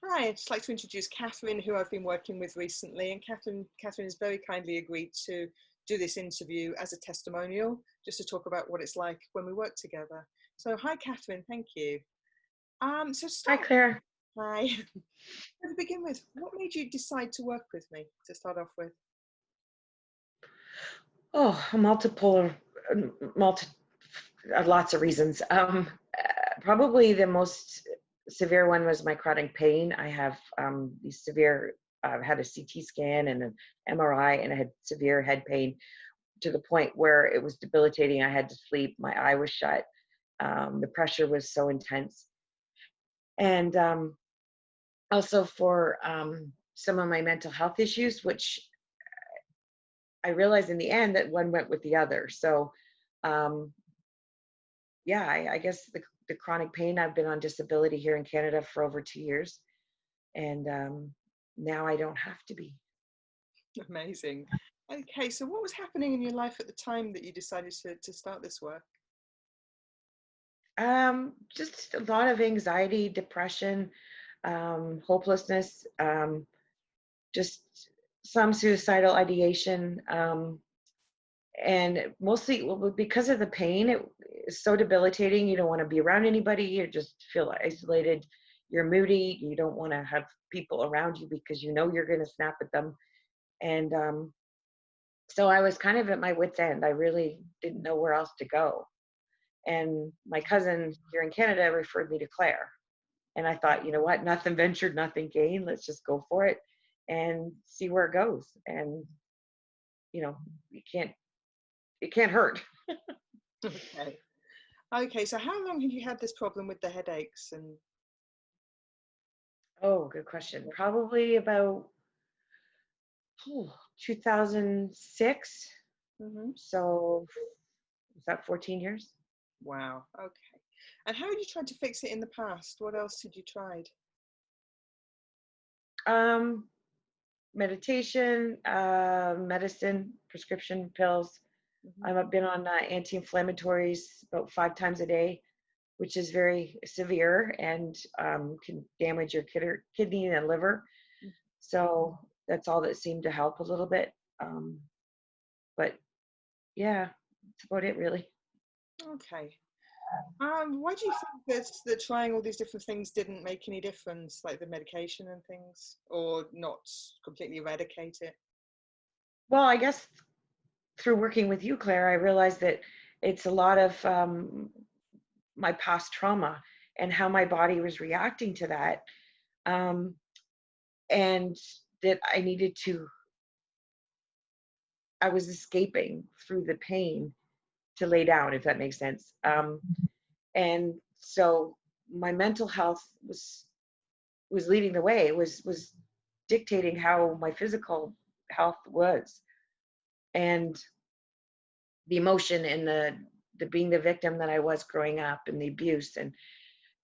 Hi, I'd just like to introduce Catherine, who I've been working with recently. And Catherine has very kindly agreed to do this interview as a testimonial, just to talk about what it's like when we work together. So, hi, Catherine. Thank you. So to Hi, start, Claire. hi. To begin with, what made you decide to work with me to start off with? Oh, multi, lots of reasons. Probably the most severe one was my chronic pain. I have these severe, had a CT scan and an MRI, and I had severe head pain to the point where it was debilitating. I had to sleep. My eye was shut. The pressure was so intense. And also for some of my mental health issues, which I realized in the end that one went with the other. So, um, yeah, I guess the chronic pain, I've been on disability here in Canada for over 2 years, and now I don't have to be. Amazing. Okay, so what was happening in your life at the time that you decided to start this work? Just a lot of anxiety, depression, hopelessness, just some suicidal ideation. And mostly because of the pain, it is so debilitating. You don't want to be around anybody. You just feel isolated. You're moody. You don't want to have people around you because you know you're going to snap at them. And so I was kind of at my wit's end. I really didn't know where else to go. And my cousin here in Canada referred me to Claire. And I thought, you know what? Nothing ventured, nothing gained. Let's just go for it and see where it goes. And you know, you can't. It can't hurt. Okay. Okay, so how long have you had this problem with the headaches and Oh, good question. Probably about 2006. Mhm. So is that 14 years? Wow, okay. And how had you tried to fix it in the past? What else had you tried? Um, Meditation, medicine, prescription pills. Mhm. I've been on anti-inflammatories about 5 times a day, which is very severe and can damage your kidney and liver. So that's all that seemed to help a little bit. Um, but yeah, that's about it really. Okay. Why do you think that trying all these different things didn't make any difference, like the medication and things, or not completely eradicate it? Well, I guess through working with you, Claire, I realized that it's a lot of my past trauma and how my body was reacting to that. Um, and that I was escaping through the pain to lay down, if that makes sense. And so my mental health was leading the way. It was dictating how my physical health was, and the emotion and the being the victim that I was growing up, and the abuse, and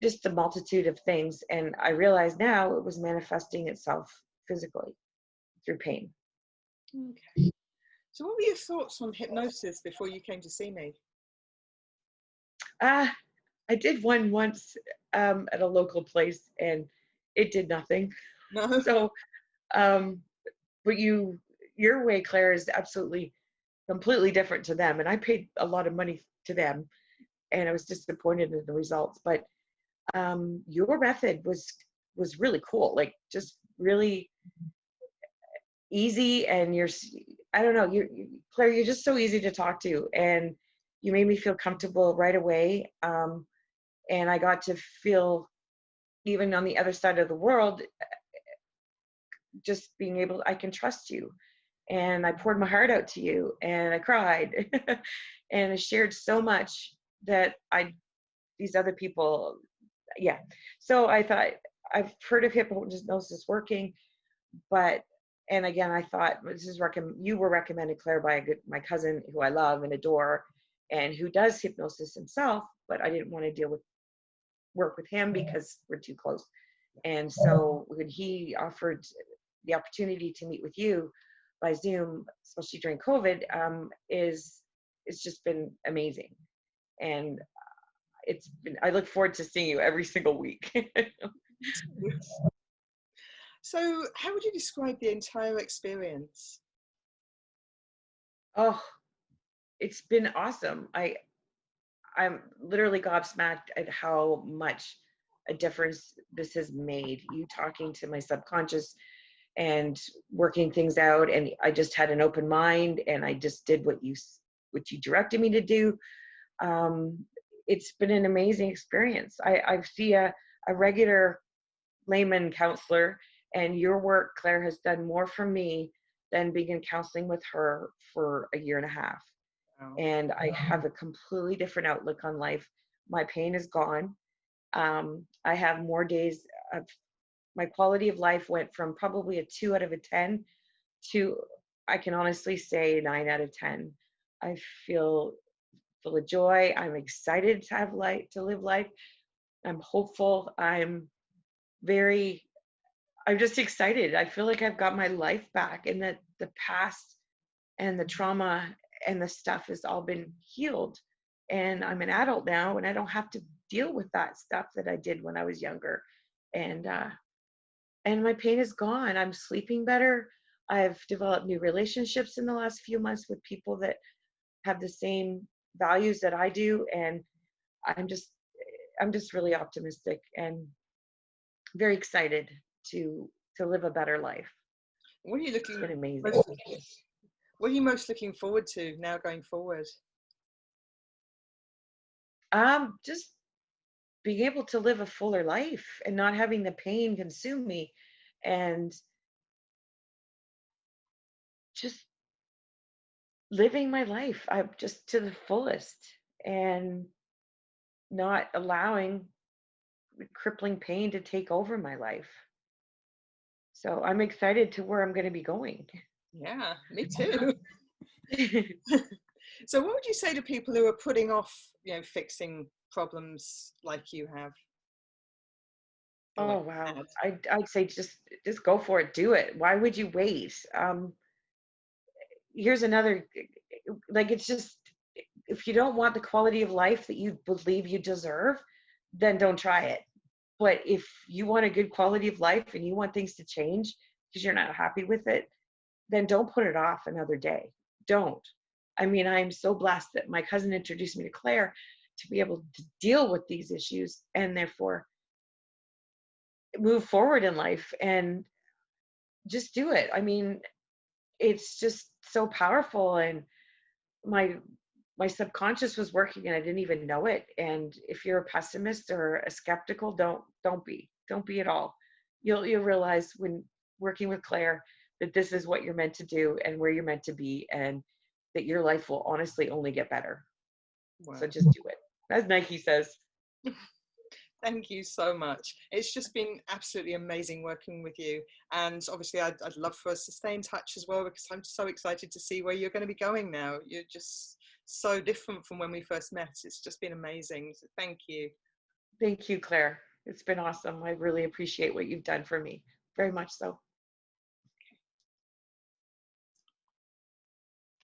just the multitude of things. And I realize now it was manifesting itself physically through pain. Okay. So, what were your thoughts on hypnosis before you came to see me? Ah, I did one once at a local place, and it did nothing. No. So, um, but your way, Claire, is absolutely completely different to them, and I paid a lot of money to them, and I was disappointed in the results. But your method was really cool, like just really easy, and I don't know, Claire, you're just so easy to talk to, and you made me feel comfortable right away. And I got to feel, even on the other side of the world, just being able, I can trust you. And I poured my heart out to you, and I cried and I shared so much that these other people, yeah. So I thought, I've heard of hypnosis working, but, and again, I thought you were recommended, Claire, by my cousin who I love and adore, and who does hypnosis himself, but I didn't want to work with him because we're too close. And so when he offered the opportunity to meet with you by Zoom, especially during COVID, it's just been amazing. And I look forward to seeing you every single week. So how would you describe the entire experience? Oh, it's been awesome. I'm literally gobsmacked at how much a difference this has made. You talking to my subconscious and working things out, and I just had an open mind, and I just did what you directed me to do. Um, it's been an amazing experience. I see a regular layman counselor, and your work, Claire, has done more for me than being in counseling with her for a year and a half. Wow. And I have a completely different outlook on life. My pain is gone. I have more days of my quality of life went from probably a 2 out of a 10 to, I can honestly say, 9 out of 10. I feel full of joy. I'm excited to have life, to live life. I'm hopeful. Very, I'm just excited. I feel like I've got my life back, and that the past and the trauma and the stuff has all been healed. And I'm an adult now, and I don't have to deal with that stuff that I did when I was younger. And my pain is gone. I'm sleeping better. I've developed new relationships in the last few months with people that have the same values that I do, and I'm just I'm just really optimistic and very excited to live a better life. What are you It's looking been amazing. most, what are you most looking forward to now going forward? Just being able to live a fuller life and not having the pain consume me, and just living my life just to the fullest, and not allowing the crippling pain to take over my life. So I'm excited to where I'm going to be going. Yeah, me too. So what would you say to people who are putting off, fixing problems like you have? Or Oh like you wow. had? I'd say just go for it. Do it. Why would you wait? Here's another, like, it's just, if you don't want the quality of life that you believe you deserve, then don't try it. But if you want a good quality of life and you want things to change because you're not happy with it, then don't put it off another day. Don't. I mean, I'm so blessed that my cousin introduced me to Claire to be able to deal with these issues and therefore move forward in life and just do it. I mean, it's just so powerful, and my my subconscious was working and I didn't even know it. And if you're a pessimist or a skeptical, don't be at all. You'll realize when working with Claire that this is what you're meant to do and where you're meant to be, and that your life will honestly only get better. So Wow. just do it, as Nike says. Thank you so much. It's just been absolutely amazing working with you. And obviously, I'd love for us to stay in touch as well, because I'm so excited to see where you're going to be going now. You're just so different from when we first met. It's just been amazing. So thank you. Thank you, Claire. It's been awesome. I really appreciate what you've done for me. Very much so.